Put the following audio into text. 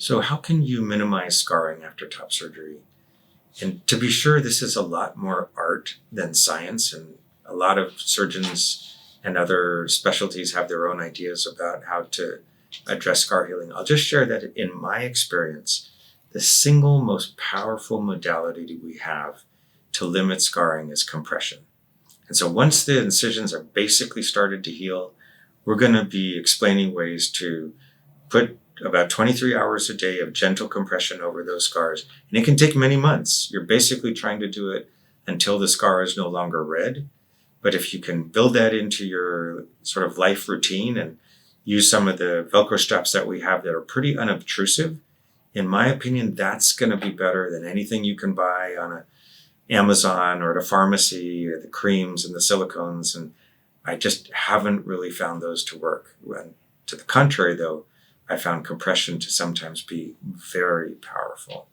So how can you minimize scarring after top surgery? And to be sure, this is a lot more art than science, and a lot of surgeons and other specialties have their own ideas about how to address scar healing. I'll just share that in my experience, the single most powerful modality we have to limit scarring is compression. And so once the incisions are basically started to heal, we're going to be explaining ways to put about 23 hours a day of gentle compression over those scars. And it can take many months. You're basically trying to do it until the scar is no longer red. But if you can build that into your sort of life routine and use some of the Velcro straps that we have that are pretty unobtrusive, in my opinion, that's going to be better than anything you can buy on Amazon or at a pharmacy, or the creams and the silicones. And I just haven't really found those to work. And to the contrary, though, I found compression to sometimes be very powerful.